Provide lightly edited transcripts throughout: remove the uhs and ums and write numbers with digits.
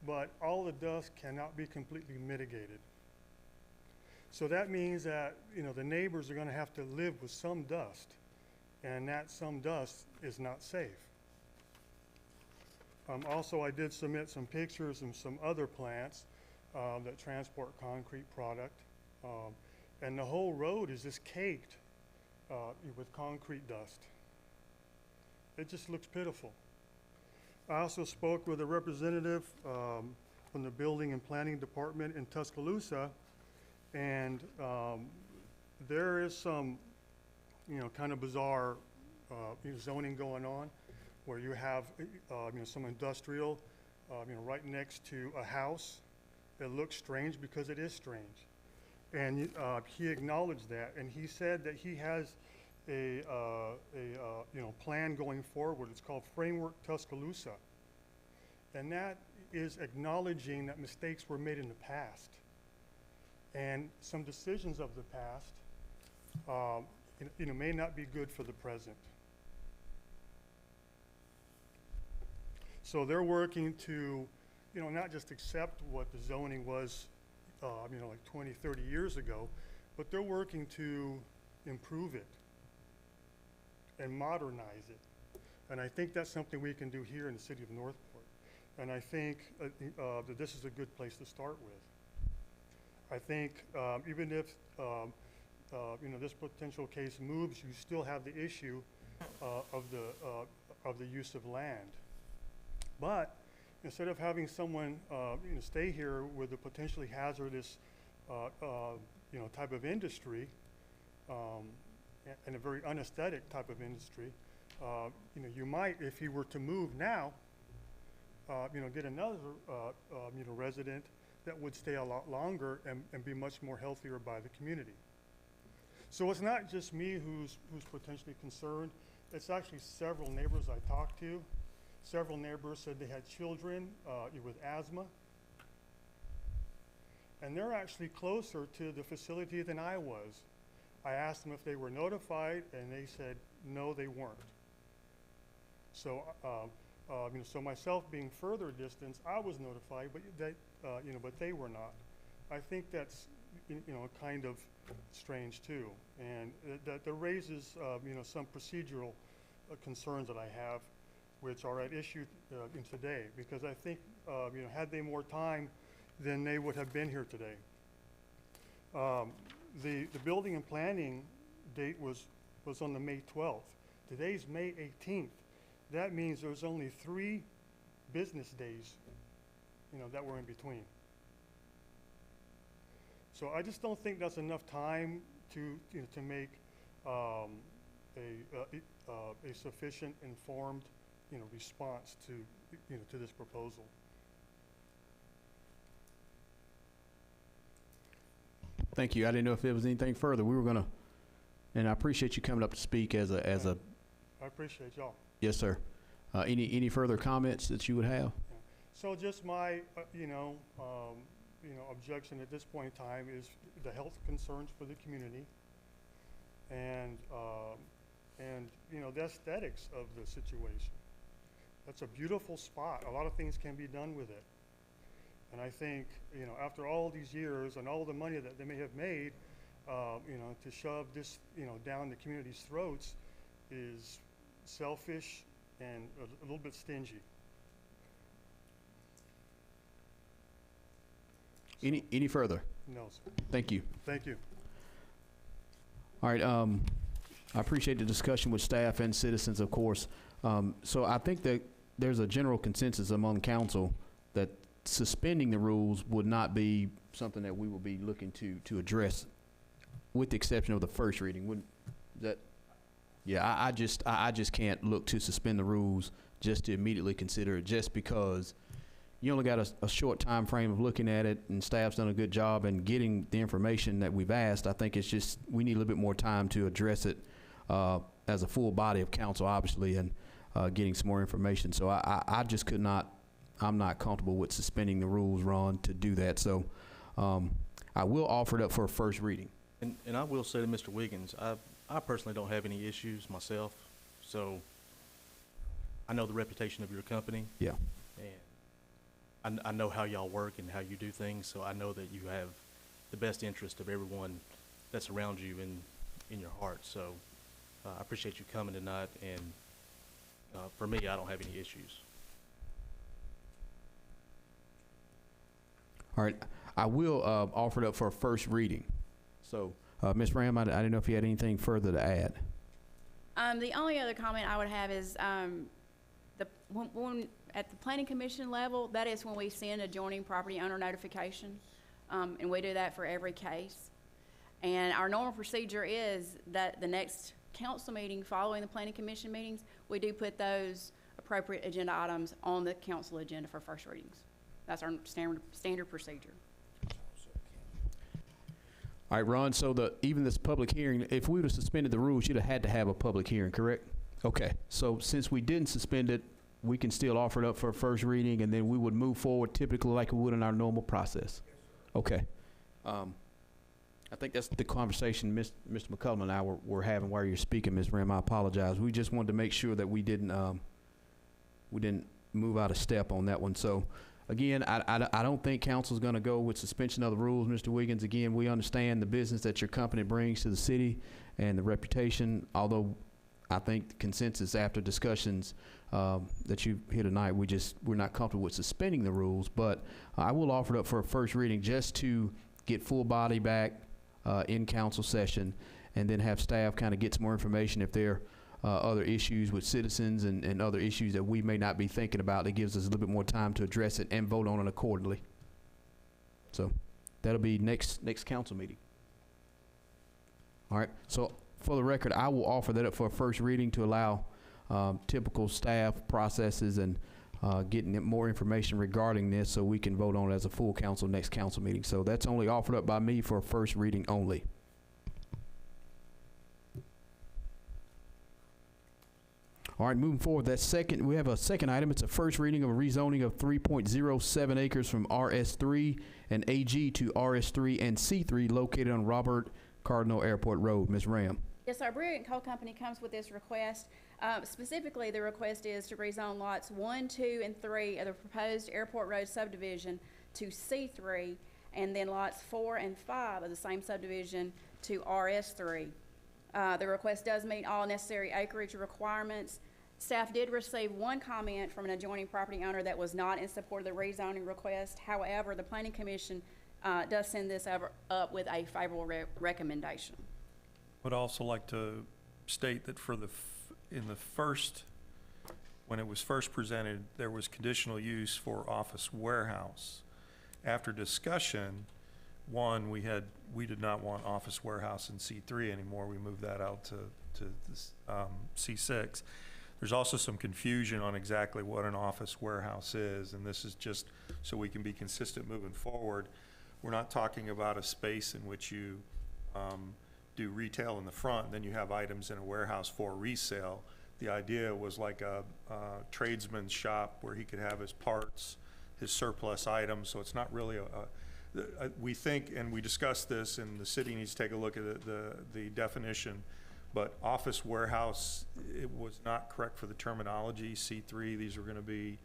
but all the dust cannot be completely mitigated. So that means that, you know, the neighbors are going to have to live with some dust, and that some dust is not safe. Also, I did submit some pictures of some other plants that transport concrete product, and the whole road is just caked with concrete dust. It just looks pitiful. I also spoke with a representative from the Building and Planning Department in Tuscaloosa, and there is some, you know, kind of bizarre zoning going on, where you have, you know, some industrial, you know, right next to a house. It looks strange because it is strange, and he acknowledged that, and he said that he has a you know, plan going forward. It's called Framework Tuscaloosa, and that is acknowledging that mistakes were made in the past, and some decisions of the past, you know, may not be good for the present. So they're working to, you know, not just accept what the zoning was, you know, like 20, 30 years ago, but they're working to improve it and modernize it. And I think that's something we can do here in the city of Northport. And I think that this is a good place to start with. I think even if you know, this potential case moves, you still have the issue of the use of land. But instead of having someone you know, stay here with a potentially hazardous you know, type of industry, and a very unaesthetic type of industry, you know, you might, if you were to move now, you know, get another you know, resident that would stay a lot longer and be much more healthier by the community. So it's not just me who's potentially concerned. It's actually several neighbors I talked to. Several neighbors said they had children with asthma, and they're actually closer to the facility than I was. I asked them if they were notified, and they said no, they weren't. So, you know, so myself being further distance, I was notified, but they, you know, but they were not. I think that's, you know, kind of strange too, and that raises, you know, some procedural concerns that I have, which are at issue in today, because I think, you know, had they more time, then they would have been here today. The building and planning date was on the May 12th. Today's May 18th. That means there's only 3 business days, you know, that were in between. So I just don't think that's enough time to, you know, to make a sufficient informed, you know, response to, you know, to this proposal. Thank you. I didn't know if there was anything further. We were gonna, and I appreciate you coming up to speak as a. I appreciate y'all. Yes, sir. Any further comments that you would have? Yeah. So just my, you know, objection at this point in time is the health concerns for the community, and you know, the aesthetics of the situation. That's a beautiful spot. A lot of things can be done with it. And I think, you know, after all these years and all the money that they may have made, you know, to shove this, you know, down the community's throats is selfish and a little bit stingy. Any further? No, sir. Thank you. Thank you. All right. I appreciate the discussion with staff and citizens, of course. So I think that there's a general consensus among council that suspending the rules would not be something that we will be looking to address, with the exception of the first reading. Wouldn't that? Yeah, I just can't look to suspend the rules just to immediately consider it, just because you only got a short time frame of looking at it, and staff's done a good job in getting the information that we've asked. I think it's just we need a little bit more time to address it as a full body of council, obviously, and getting some more information. So I just could not. I'm not comfortable with suspending the rules, Ron, to do that. So I will offer it up for a first reading. And I will say to Mr. Wiggins, I personally don't have any issues myself. So I know the reputation of your company. Yeah. And I know how y'all work and how you do things, so I know that you have the best interest of everyone that's around you in your heart. So I appreciate you coming tonight, and for me, I don't have any issues. All right, I will offer it up for a first reading. So, Ms. Ram, I didn't know if you had anything further to add. The only other comment I would have is when at the planning commission level, that is when we send adjoining property owner notification, and we do that for every case. And our normal procedure is that the next council meeting following the planning commission meetings, we do put those appropriate agenda items on the council agenda for first readings. That's our standard procedure. All right, Ron, so even this public hearing, if we would have suspended the rules, you'd have had to have a public hearing, correct? Okay, so since we didn't suspend it, we can still offer it up for a first reading, and then we would move forward typically like we would in our normal process. Okay. I think that's the conversation Mr. McCullum and I were having while you were speaking, Ms. Ram. I apologize. We just wanted to make sure that we didn't move out of step on that one. So, again, I don't think council's going to go with suspension of the rules, Mr. Wiggins. Again, we understand the business that your company brings to the city and the reputation, although I think the consensus after discussions that you hear tonight, we're not comfortable with suspending the rules, but I will offer it up for a first reading just to get full body back in council session, and then have staff kind of get some more information if there are other issues with citizens and other issues that we may not be thinking about. That gives us a little bit more time to address it and vote on it accordingly. So that'll be next council meeting. All right, so for the record, I will offer that up for a first reading to allow typical staff processes and getting more information regarding this so we can vote on it as a full council next council meeting. So that's only offered up by me for a first reading only. All right, moving forward, we have a second item. It's a first reading of a rezoning of 3.07 acres from RS3 and AG to RS3 and C3 located on Robert Cardinal Airport Road. Ms. Ram. Yes, our Brilliant Coal Company comes with this request. Specifically, the request is to rezone lots 1, 2, and 3 of the proposed Airport Road subdivision to C3, and then lots 4 and 5 of the same subdivision to RS3. The request does meet all necessary acreage requirements. Staff did receive one comment from an adjoining property owner that was not in support of the rezoning request. However, the Planning Commission does send this up with a favorable recommendation. Would also like to state that when it was first presented, there was conditional use for office warehouse. After discussion, we did not want office warehouse in C3 anymore. We moved that out to C6. There's also some confusion on exactly what an office warehouse is, and this is just so we can be consistent moving forward. We're not talking about a space in which you do retail in the front, then you have items in a warehouse for resale. The idea was like a tradesman's shop where he could have his parts, his surplus items, so it's not really we think, and we discussed this, and the city needs to take a look at the definition, but office warehouse, it was not correct for the terminology. C3, these are going to be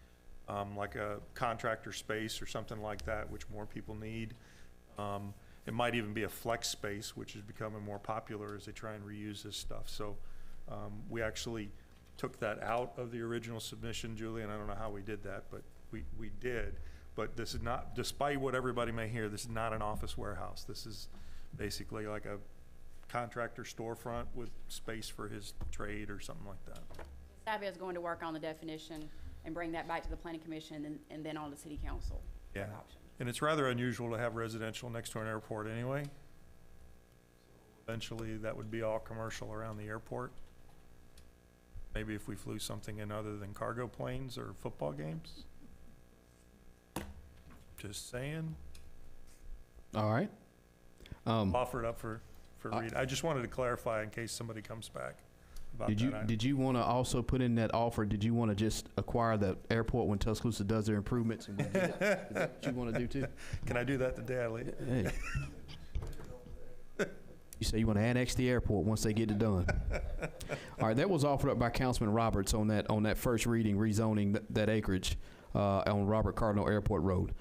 like a contractor space or something like that, which more people need. It might even be a flex space, which is becoming more popular as they try and reuse this stuff. So we actually took that out of the original submission, Julie, and I don't know how we did that, but we did. But this is not, despite what everybody may hear, this is not an office warehouse. This is basically like a contractor storefront with space for his trade or something like that. Staff is going to work on the definition and bring that back to the Planning Commission and then on to City Council. Yeah, and it's rather unusual to have residential next to an airport anyway. Eventually, that would be all commercial around the airport. Maybe if we flew something in other than cargo planes or football games. Just saying. All right. Offer it up for read. I just wanted to clarify in case somebody comes back about that item. Did you want to also put in that offer? Did you want to just acquire the airport when Tuscaloosa does their improvements? And is that what you want to do too? Can I do that the day I leave? Hey. You say you want to annex the airport once they get it done. All right, that was offered up by Councilman Roberts on that first reading, rezoning that acreage. on Robert Cardinal Airport Road.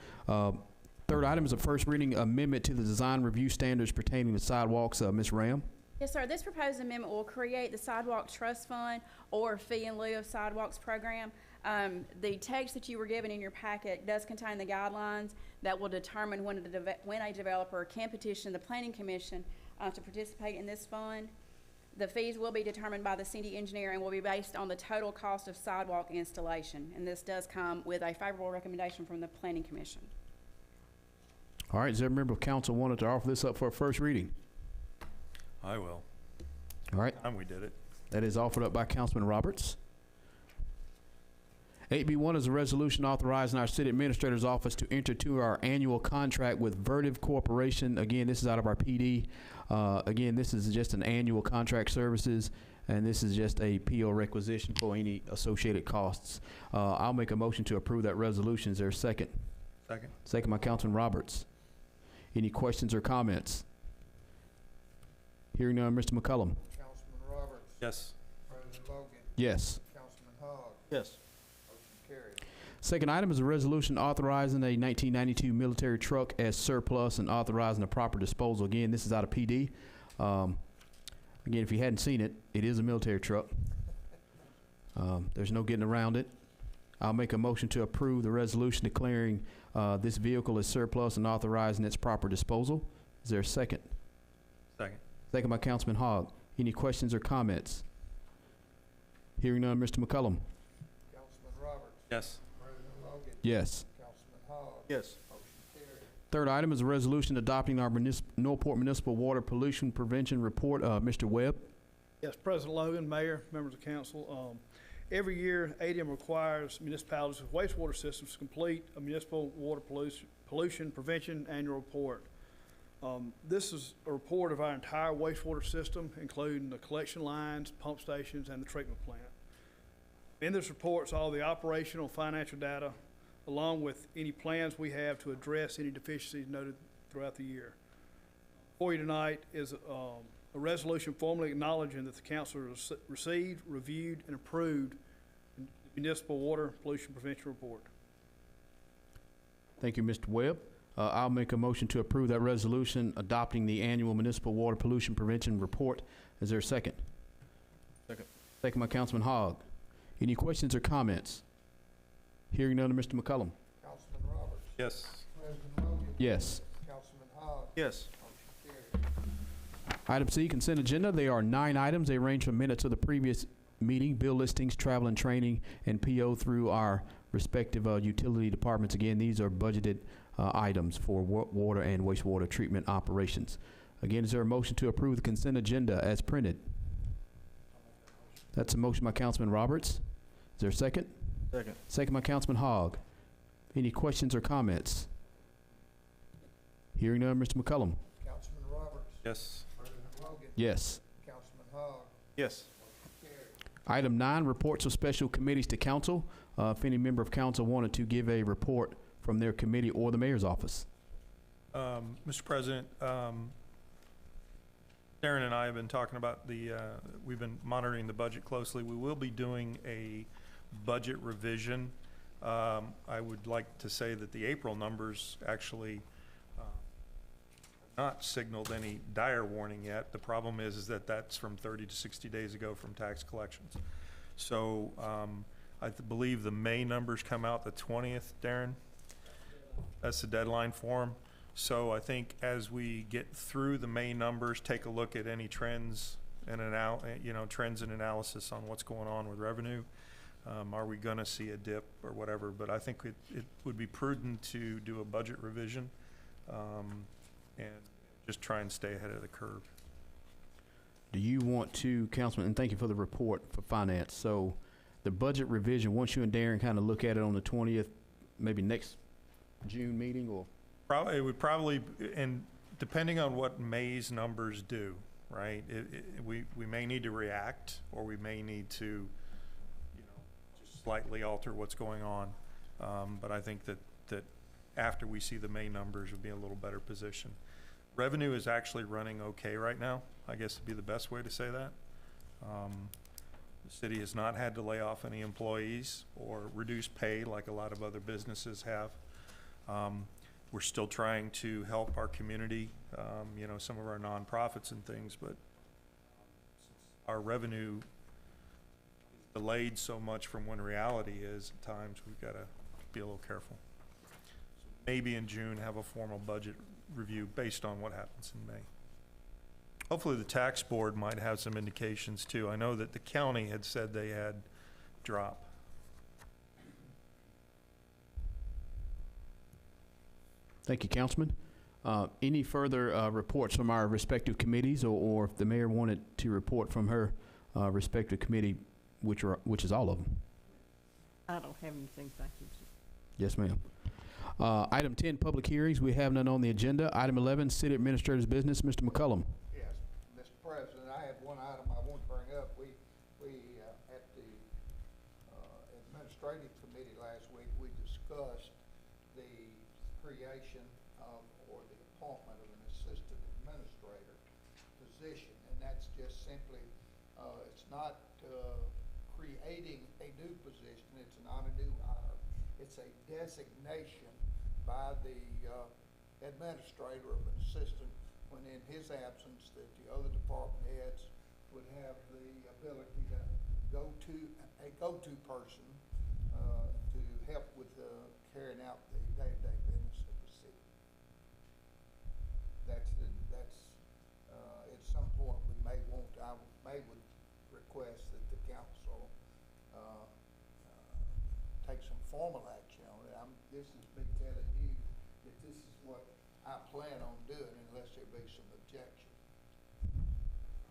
Third item is a first reading amendment to the design review standards pertaining to sidewalks. Ms. Ram? Yes, sir. This proposed amendment will create the Sidewalk Trust Fund or Fee in lieu of Sidewalks program. The text that you were given in your packet does contain the guidelines that will determine when a developer can petition the Planning Commission to participate in this fund. The fees will be determined by the city engineer and will be based on the total cost of sidewalk installation. And this does come with a favorable recommendation from the Planning Commission. All right, is there a member of council wanted to offer this up for a first reading? I will. All right, And we did it. that is offered up by Councilman Roberts. 8B1 is a resolution authorizing our city administrator's office to enter into our annual contract with Vertiv Corporation. Again, this is out of our PD. Again, this is just an annual contract services, and this is just a PO requisition for any associated costs. I'll make a motion to approve that resolution. Is there a second? Second. Second by Councilman Roberts. Any questions or comments? Hearing none, Mr. McCullum. Councilman Roberts. Yes. President Logan. Yes. Councilman Hogg. Yes. Motion carried. Second item is a resolution authorizing a 1992 military truck as surplus and authorizing the proper disposal. Again, this is out of PD. Again, if you hadn't seen it, it is a military truck. There's no getting around it. I'll make a motion to approve the resolution declaring this vehicle as surplus and authorizing its proper disposal. Is there a second? Second. Second by Councilman Hogg. Any questions or comments? Hearing none, Mr. McCullum. Councilman Roberts. Yes. President Logan. Yes. Councilman Hogg. Yes. Motion carried. Third item is a resolution adopting our Northport Municipal Water Pollution Prevention Report. Mr. Webb? Yes, President Logan, Mayor, members of council. Every year, ADM requires municipalities with wastewater systems to complete a municipal water pollution prevention annual report. This is a report of our entire wastewater system, including the collection lines, pump stations, and the treatment plant. In this report is all the operational financial data, along with any plans we have to address any deficiencies noted throughout the year. For you tonight is a resolution formally acknowledging that the council has received, reviewed, and approved the municipal water pollution prevention report. Thank you, Mr. Webb. I'll make a motion to approve that resolution adopting the annual municipal water pollution prevention report. Is there a second? Second. Second by Councilman Hogg. Any questions or comments? Hearing none, Mr. McCullum. Councilman Roberts. Yes. President Logan. Yes. Councilman Hogg. Yes. Motion carried. Item C, consent agenda. There are 9 items. They range from minutes of the previous meeting, bill listings, travel and training, and PO through our respective utility departments. Again, these are budgeted items for water and wastewater treatment operations. Again, is there a motion to approve the consent agenda as printed? That's a motion by Councilman Roberts. Is there a second? Second. Second by Councilman Hogg. Any questions or comments? Hearing none, Mr. McCullum. Councilman Roberts. Yes. President Logan. Yes. Councilman Hogg. Yes. Motion carried. Item 9, reports of special committees to council. If any member of council wanted to give a report from their committee or the mayor's office. Mr. President, Darren and I have been talking about we've been monitoring the budget closely. We will be doing a budget revision. I would like to say that the April numbers actually not signaled any dire warning yet. The problem is that that's from 30 to 60 days ago from tax collections. So I believe the May numbers come out the 20th, Darren? That's the deadline for them. So I think as we get through the May numbers, take a look at any trends and trends and analysis on what's going on with revenue. Are we going to see a dip or whatever? But I think it would be prudent to do a budget revision and just try and stay ahead of the curve. Do you want to, Councilman, and thank you for the report for finance. So the budget revision, once you and Darren kind of look at it on the 20th, maybe next June meeting, or? It would probably, and depending on what May's numbers do, right? We may need to react, or we may need to, just slightly alter what's going on. But I think that after we see the May numbers, we'll be in a little better position. Revenue is actually running okay right now, I guess would be the best way to say that. The city has not had to lay off any employees or reduce pay like a lot of other businesses have. We're still trying to help our community, you know, some of our nonprofits and things, but our revenue is delayed so much from when reality is, at times we've got to be a little careful. Maybe in June have a formal budget review based on what happens in May. Hopefully the tax board might have some indications too. I know that the county had said they had drop. Thank you, Councilman. Any further reports from our respective committees, or if the mayor wanted to report from her respective committee, which is all of them? I don't have anything, thank you. Yes, ma'am. Item 10, public hearings. We have none on the agenda. Item 11, city administrator's business. Mr. McCullum. Yes, Mr. President, I have one item I want to bring up. We at the administrative committee last week, we discussed the creation of, or the appointment of an assistant administrator position, and that's just simply, it's not creating a new position, it's not a new hire. It's a designation by the administrator of an assistant, when in his absence, that the other department heads would have the ability to go to a go-to person to help with carrying out the day-to-day business of the city. That's at some point we may want, I would request that the council take some formal action on it. This is me telling you that this is what I plan on doing unless there be some objection.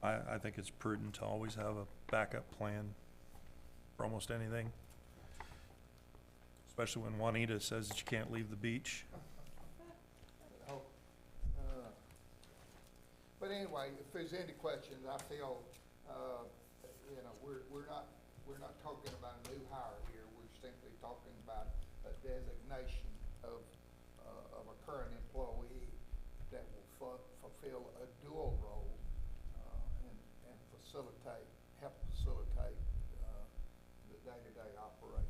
I think it's prudent to always have a backup plan for almost anything. Especially when Juanita says that you can't leave the beach. But anyway, if there's any questions, I feel, you know, we're not talking about a new hire here. We're simply talking about a designation of a current employee that will fulfill a dual role and help facilitate the day-to-day operations.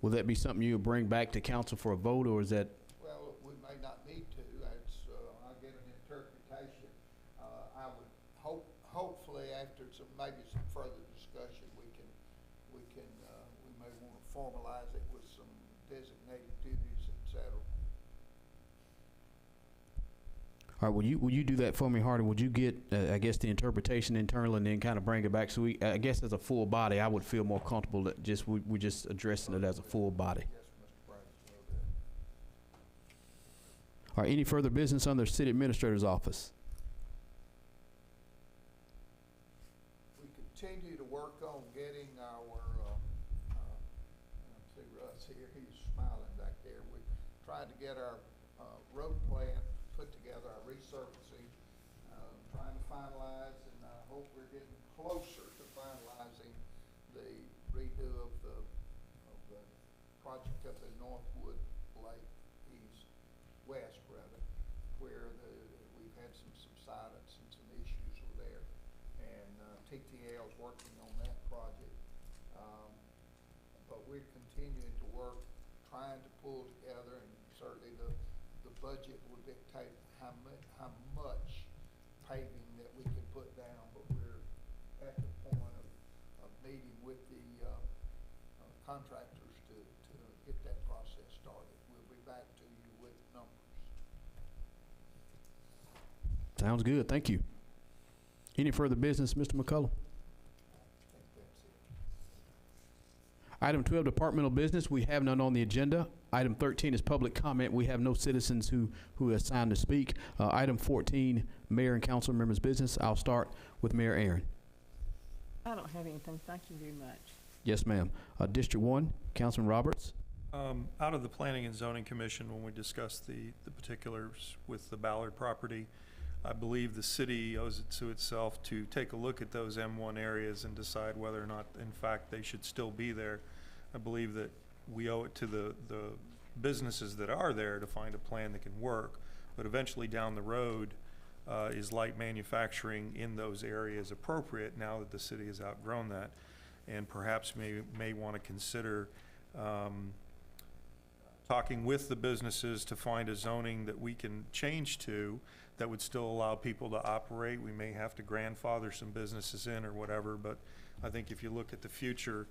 Will that be something you'll bring back to council for a vote, or is that? Well, we may not need to. It's, I'll get an interpretation. I would hopefully after maybe some further discussion, we may want to formalize it with some designated duties, et cetera. All right, will you do that for me, Hardy? Would you get, I guess, the interpretation internal and then kind of bring it back? So I guess as a full body, I would feel more comfortable that we're just addressing it as a full body. Yes, Mr. President, will do. All right, any further business on the city administrator's office? We continue to work on getting our, see Russ here, he's smiling back there. We tried to get our road plan put together, our resurfacing, trying to finalize, and I hope we're getting closer to finalizing the redo of the project up in Northwood Lake west rather, where we've had some subsidence and some issues over there, and TTL is working on that project. But we're continuing to work, trying to pull together, and certainly the budget will dictate how much paving that we can put down, but we're at the point of meeting with the contractors to get that process started. We'll be back to you with numbers. Sounds good. Thank you. Any further business, Mr. McCullum? I think that's it. Item 12, departmental business. We have none on the agenda. Item 13 is public comment. We have no citizens who have signed to speak. Item 14, mayor and council members' business. I'll start with Mayor Aaron. I don't have anything, thank you very much. Yes, ma'am. District 1, Councilman Roberts. Out of the Planning and Zoning Commission, when we discussed the particulars with the Ballard property, I believe the city owes it to itself to take a look at those M1 areas and decide whether or not, in fact, they should still be there. I believe that we owe it to the businesses that are there to find a plan that can work, but eventually down the road, is light manufacturing in those areas appropriate now that the city has outgrown that? And perhaps may want to consider talking with the businesses to find a zoning that we can change to that would still allow people to operate. We may have to grandfather some businesses in or whatever, but I think if you look at the future,